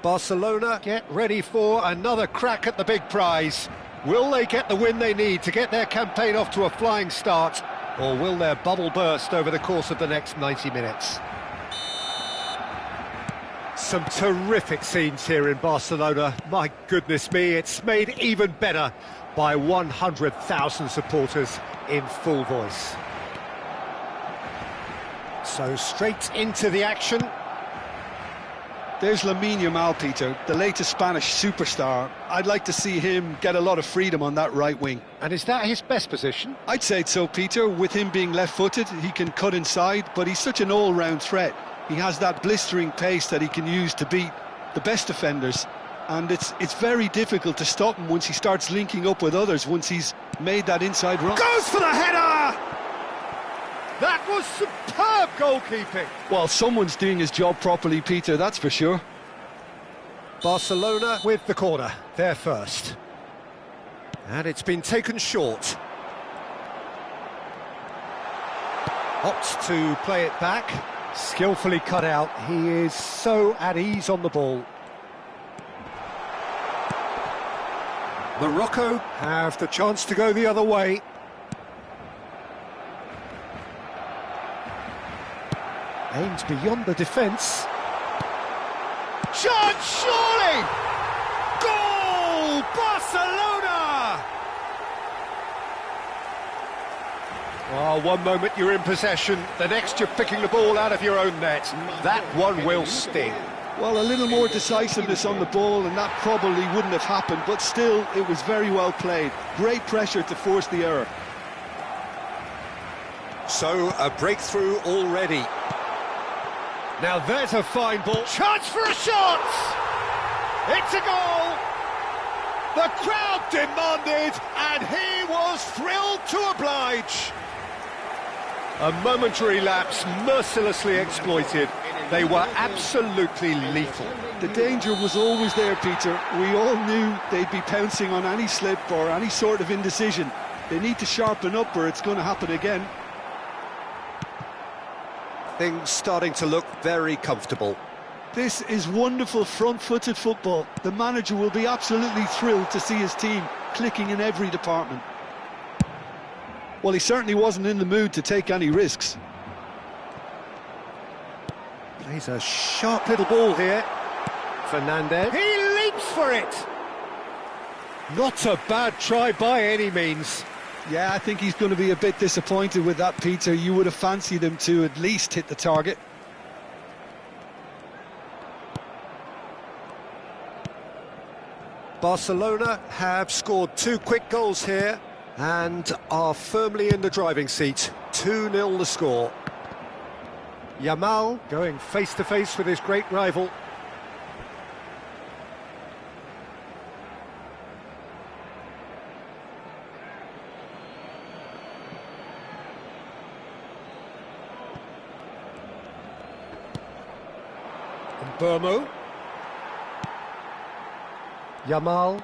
Barcelona get ready for another crack at the big prize. Will they get the win they need to get their campaign off to a flying start, or will their bubble burst over the course of the next 90 minutes? Some terrific scenes here in Barcelona. My goodness me, it's made even better by 100,000 supporters in full voice. So straight into the action. There's Lamine Yamal, Peter, the latest Spanish superstar. I'd like to see him get a lot of freedom on that right wing. And is that his best position? I'd say so, Peter. With him being left-footed, he can cut inside, but he's such an all-round threat. He has that blistering pace that he can use to beat the best defenders. And it's very difficult to stop him once he starts linking up with others, once he's made that inside run. Goes for the header! That was superb goalkeeping. Well, someone's doing his job properly, Peter, that's for sure. Barcelona with the corner, they're first. And it's been taken short. Opts to play it back. Skillfully cut out. He is so at ease on the ball. Morocco have the chance to go the other way. Aims beyond the defence. Shot, surely! Goal! Barcelona! Oh, one moment you're in possession, the next you're picking the ball out of your own net. That one will sting. Well, a little more decisiveness on the ball and that probably wouldn't have happened, but still, it was very well played. Great pressure to force the error. So, a breakthrough already. Now there's a fine ball. Chance for a shot! It's a goal! The crowd demanded, and he was thrilled to oblige. A momentary lapse mercilessly exploited. They were absolutely lethal. The danger was always there, Peter. We all knew they'd be pouncing on any slip or any sort of indecision. They need to sharpen up or it's going to happen again. Things starting to look very comfortable. This is wonderful front-footed football. The manager will be absolutely thrilled to see his team clicking in every department. Well, he certainly wasn't in the mood to take any risks. Plays a sharp little ball here. Fernandez. He leaps for it! Not a bad try by any means. Yeah, I think he's going to be a bit disappointed with that, Peter. You would have fancied him to at least hit the target. Barcelona have scored 2 quick goals here and are firmly in the driving seat. 2-0 the score. Yamal going face-to-face with his great rival. Burmo. Yamal.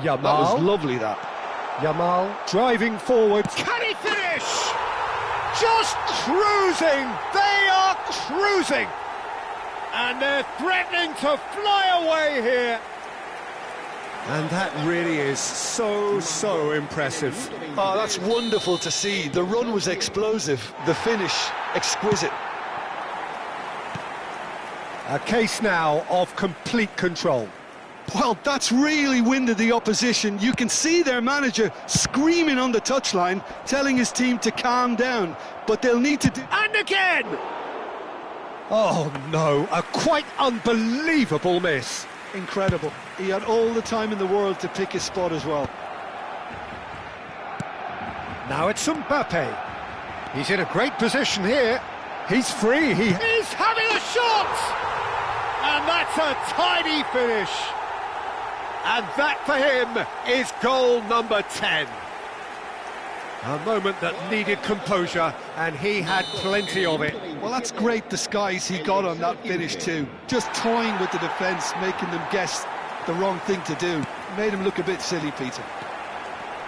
That was lovely, that. Yamal driving forward. Can he finish? Just cruising. They are cruising. And they're threatening to fly away here. And that really is so impressive. Oh, that's wonderful to see. The run was explosive, the finish exquisite. A case now of complete control. Well, that's really winded the opposition. You can see their manager screaming on the touchline, telling his team to calm down, but they'll need to do... And again! Oh no, a quite unbelievable miss. Incredible. He had all the time in the world to pick his spot as well. Now it's Mbappe. He's in a great position here. He's free. He's having a shot! And that's a tidy finish. And that for him is goal number 10. A moment that needed composure, and he had plenty of it. Well, that's great disguise he got on that finish too. Just toying with the defence, making them guess the wrong thing to do. Made him look a bit silly, Peter.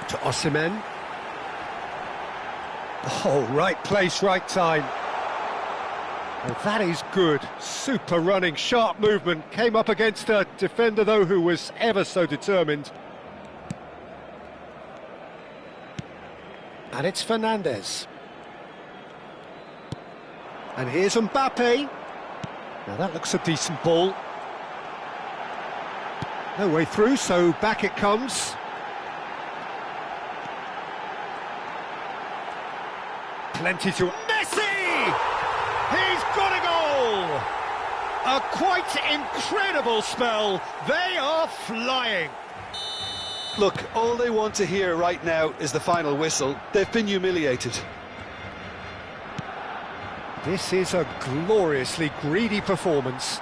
To Osimhen. Oh, right place, right time. Oh, that is good. Super running, sharp movement. Came up against a defender, though, who was ever so determined. And it's Fernandez. And here's Mbappe. Now that looks a decent ball. No way through, so back it comes. Plenty to... Messi! He's got a goal! A quite incredible spell. They are flying. Look, all they want to hear right now is the final whistle. They've been humiliated. This is a gloriously greedy performance.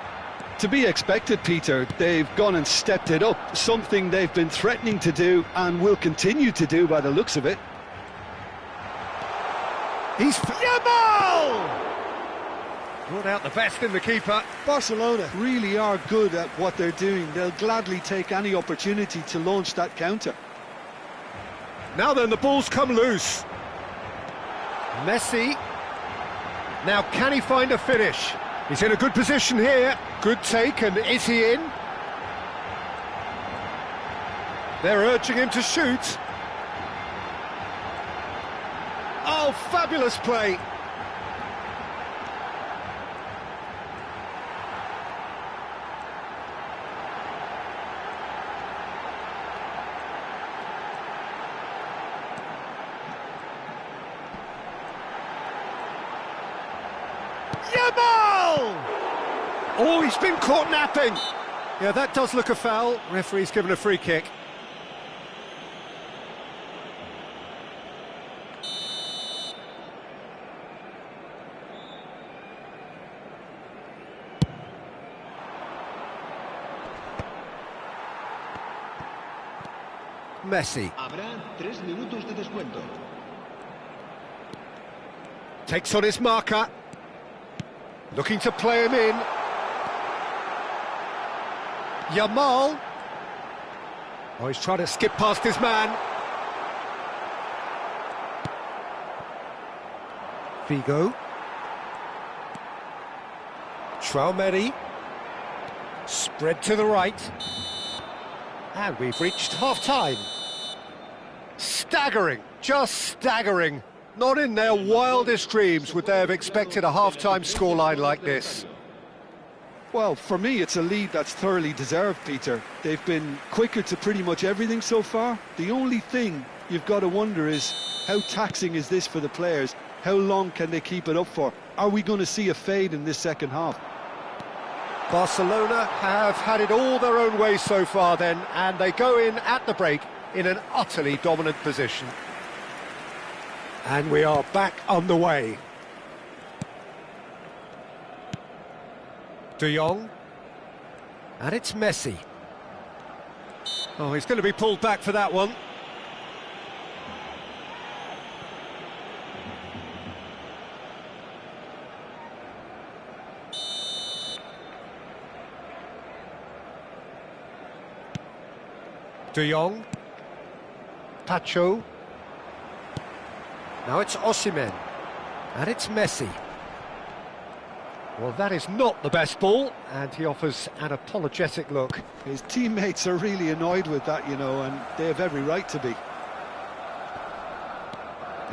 To be expected, Peter. They've gone and stepped it up, something they've been threatening to do and will continue to do by the looks of it. He's... Yamal! Brought out the best in the keeper. Barcelona really are good at what they're doing. They'll gladly take any opportunity to launch that counter. Now then, the ball's come loose. Messi. Now, can he find a finish? He's in a good position here. Good take, and is he in? They're urging him to shoot. Oh, fabulous play. Yamal! Oh, he's been caught napping. Yeah, that does look a foul. Referee's given a free kick. Messi. Habrá 3 minutos de descuento. Takes on his marker. Looking to play him in. Yamal. Oh, he's trying to skip past his man. Figo. Traumeri. Spread to the right. And we've reached half-time. Staggering, just staggering. Not in their wildest dreams would they have expected a half-time scoreline like this. Well, for me, it's a lead that's thoroughly deserved, Peter. They've been quicker to pretty much everything so far. The only thing you've got to wonder is, how taxing is this for the players? How long can they keep it up for? Are we going to see a fade in this second half? Barcelona have had it all their own way so far then, and they go in at the break in an utterly dominant position. And we are back underway. De Jong. And it's Messi. Oh, he's going to be pulled back for that one. De Jong. Pacho. Now it's Osimhen. And it's Messi. Well, that is not the best ball, and he offers an apologetic look. His teammates are really annoyed with that, you know, and they have every right to be.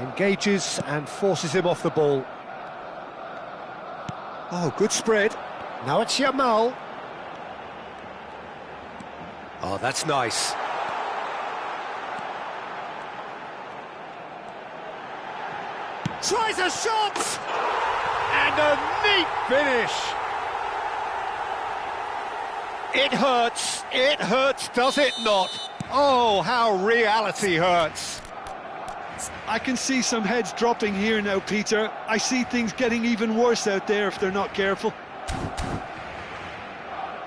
Engages and forces him off the ball. Oh, good spread. Now it's Yamal. Oh, that's nice. Tries a shot! And a neat finish! It hurts, does it not? Oh, how reality hurts. I can see some heads dropping here now, Peter. I see things getting even worse out there if they're not careful.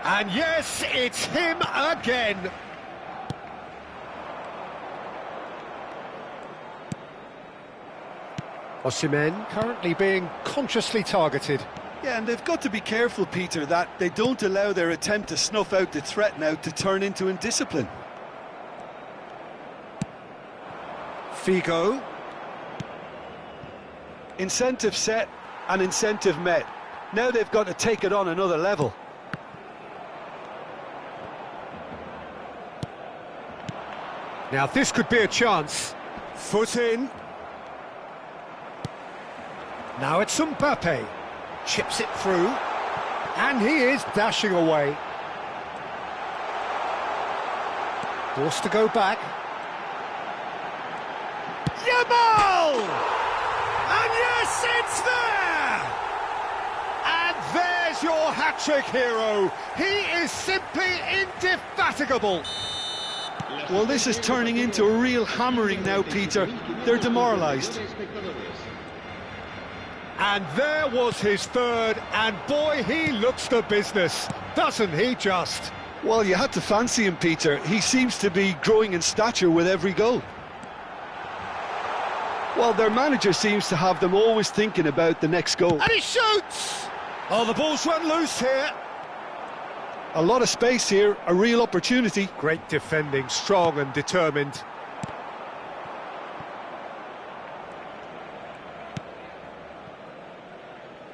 And yes, it's him again. Osimhen currently being consciously targeted. Yeah, and they've got to be careful, Peter, that they don't allow their attempt to snuff out the threat now to turn into indiscipline. Figo. Incentive set and incentive met. Now they've got to take it on another level. Now this could be a chance. Foot in. Now it's Mbappe. Chips it through. And he is dashing away. Forced to go back. Yamal! And yes, it's there! And there's your hat-trick hero. He is simply indefatigable. Well, this is turning into a real hammering now, Peter. They're demoralised. And there was his third, and boy, he looks the business, doesn't he just? Well, you had to fancy him, Peter. He seems to be growing in stature with every goal. Well, their manager seems to have them always thinking about the next goal. And he shoots! Oh, the ball's run loose here. A lot of space here, a real opportunity. Great defending, strong and determined.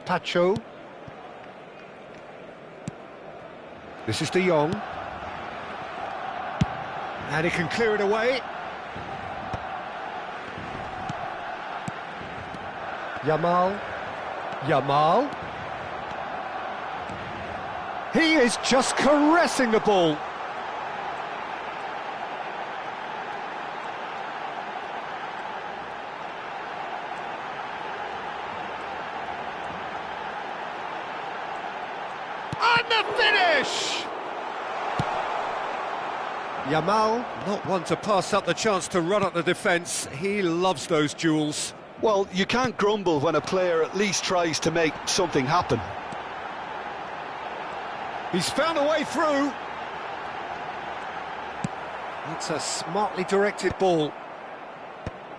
Pacho. This is De Jong. And he can clear it away. Yamal. He is just caressing the ball. And the finish! Yamal, not one to pass up the chance to run at the defence. He loves those duels. Well, you can't grumble when a player at least tries to make something happen. He's found a way through. It's a smartly directed ball.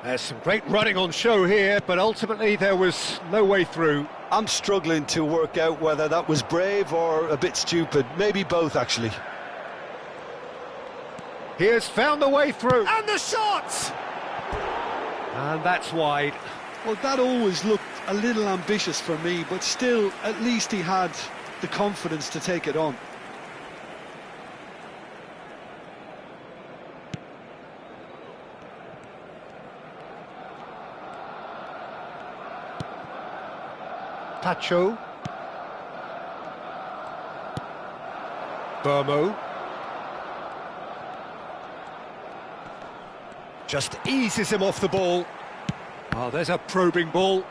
There's some great running on show here, but ultimately there was no way through. I'm struggling to work out whether that was brave or a bit stupid. Maybe both, actually. He has found a way through. And the shot! And that's wide. Well, that always looked a little ambitious for me, but still, at least he had the confidence to take it on. Pacho. Burmo. Just eases him off the ball. Oh, there's a probing ball.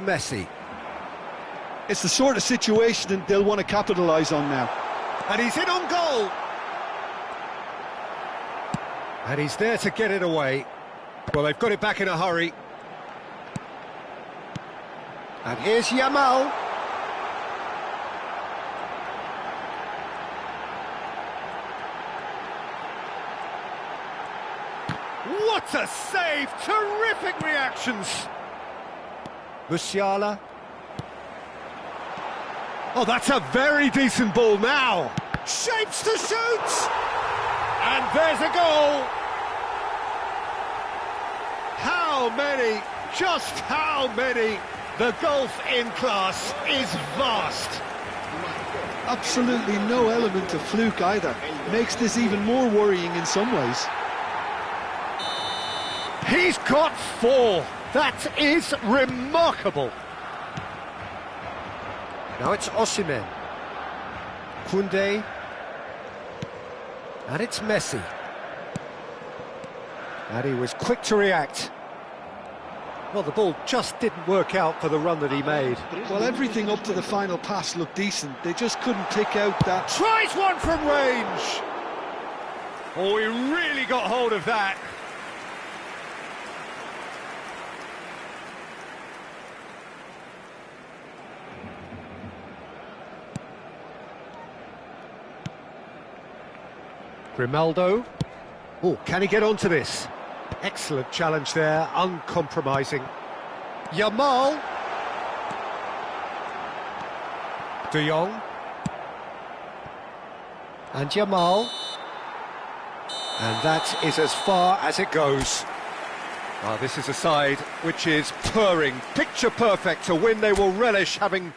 Messi. It's the sort of situation that they'll want to capitalise on now. And he's in on goal. And he's there to get it away. Well, they've got it back in a hurry. And here's Yamal. What a save! Terrific reactions! Musiala. Oh, that's a very decent ball now. Shapes to shoot! And there's a goal! How many? Just how many? The gulf in class is vast. Absolutely no element of fluke either. Makes this even more worrying in some ways. He's got 4. That is remarkable. Now it's Osimhen. Koundé. And it's Messi. And he was quick to react. Well, the ball just didn't work out for the run that he made. Well, everything up to the final pass looked decent. They just couldn't pick out that... Tries one from range! Oh, he really got hold of that. Grimaldo. Oh, can he get onto this? Excellent challenge there, uncompromising. Yamal. De Jong. And Yamal. And that is as far as it goes. Well, this is a side which is purring, picture perfect, a win they will relish having...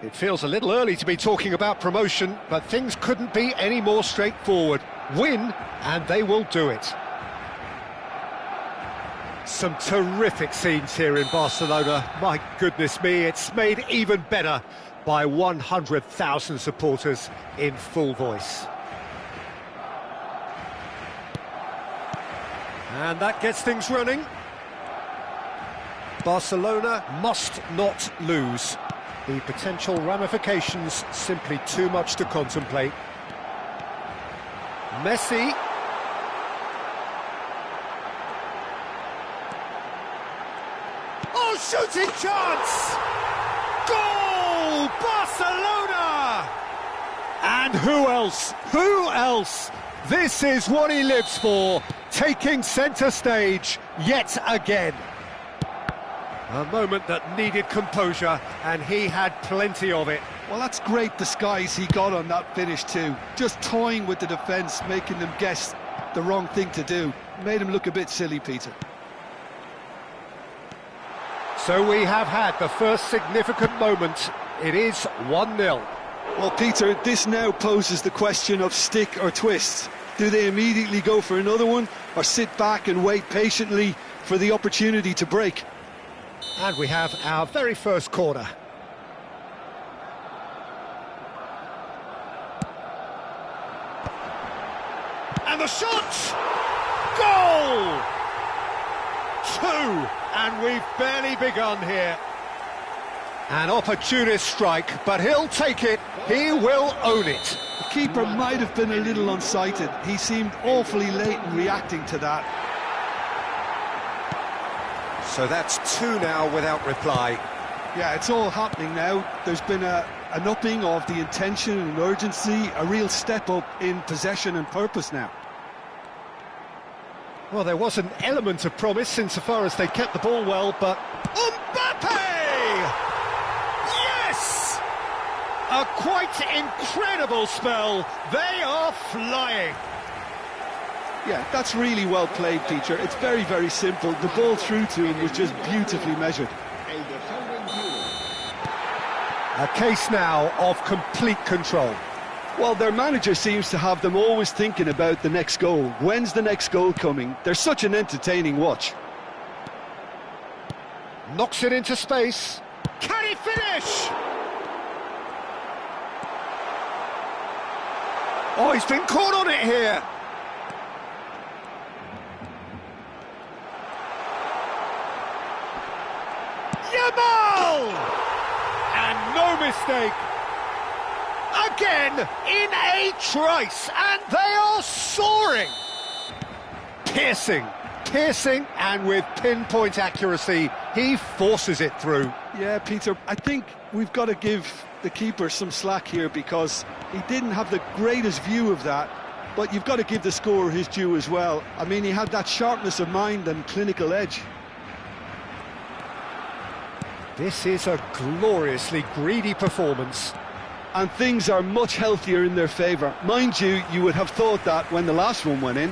It feels a little early to be talking about promotion, but things couldn't be any more straightforward. Win, and they will do it. Some terrific scenes here in Barcelona. My goodness me, it's made even better by 100,000 supporters in full voice. And that gets things running. Barcelona must not lose. The potential ramifications simply too much to contemplate. Messi. Oh, shooting chance! Goal! Barcelona! And who else? Who else? This is what he lives for, taking centre stage yet again. A moment that needed composure, and he had plenty of it. Well, that's great disguise he got on that finish too. Just toying with the defence, making them guess the wrong thing to do. Made him look a bit silly, Peter. So we have had the first significant moment. It is 1-0. Well, Peter, this now poses the question of stick or twist. Do they immediately go for another one, or sit back and wait patiently for the opportunity to break? And we have our very first corner. And the shot! Goal! 2, and we've barely begun here. An opportunist strike, but he'll take it, he will own it. The keeper might have been a little unsighted. He seemed awfully late in reacting to that. So that's 2 now without reply. Yeah, it's all happening now. There's been an upping of the intention and urgency, a real step up in possession and purpose now. Well, there was an element of promise insofar as they kept the ball well, but... Mbappe! Yes! A quite incredible spell. They are flying. Yeah, that's really well played, Peter. It's very, very simple. The ball through to him was just beautifully measured. A case now of complete control. Well, their manager seems to have them always thinking about the next goal. When's the next goal coming? They're such an entertaining watch. Knocks it into space. Can he finish? Oh, he's been caught on it here. Yamal! And no mistake. A again in a trice, and they are soaring. Piercing, and with pinpoint accuracy, he forces it through. Yeah, Peter, I think we've got to give the keeper some slack here because he didn't have the greatest view of that, but you've got to give the scorer his due as well. I mean, he had that sharpness of mind and clinical edge. This is a gloriously greedy performance. And things are much healthier in their favour. Mind you, you would have thought that when the last one went in.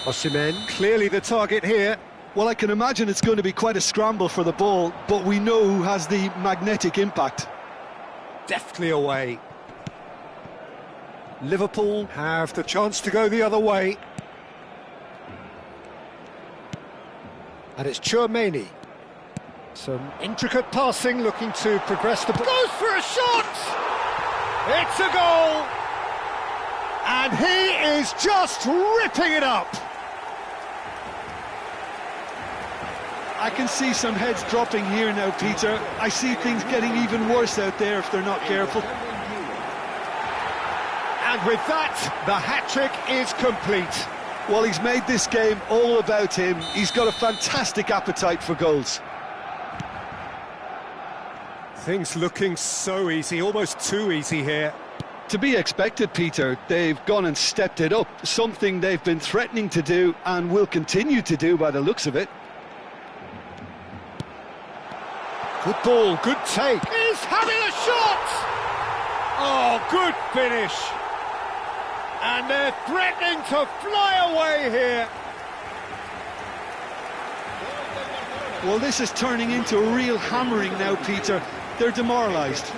Osimhen, clearly the target here. Well, I can imagine it's going to be quite a scramble for the ball, but we know who has the magnetic impact. Deftly away. Liverpool have the chance to go the other way. And it's Tchouaméni. Some intricate passing, looking to progress the ball. Goes for a shot! It's a goal! And he is just ripping it up! I can see some heads dropping here now, Peter. I see things getting even worse out there if they're not careful. And with that, the hat-trick is complete. Well, he's made this game all about him. He's got a fantastic appetite for goals. Things looking so easy, almost too easy here. To be expected, Peter. They've gone and stepped it up, something they've been threatening to do and will continue to do by the looks of it. Good ball, good take. He's having a shot! Oh, good finish. And they're threatening to fly away here. Well, this is turning into a real hammering now, Peter. They're demoralised.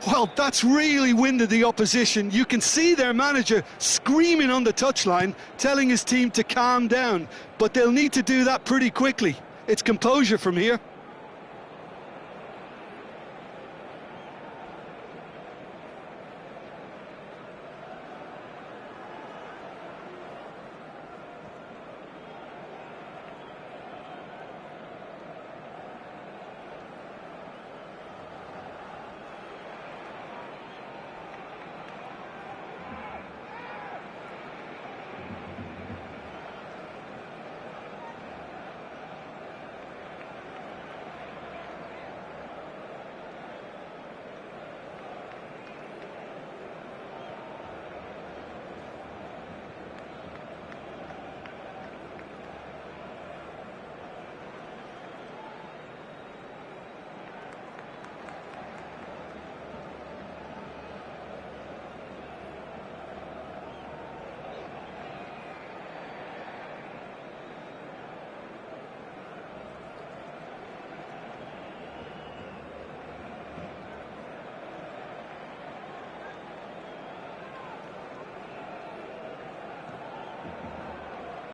Well, that's really winded the opposition. You can see their manager screaming on the touchline, telling his team to calm down. But they'll need to do that pretty quickly. It's composure from here.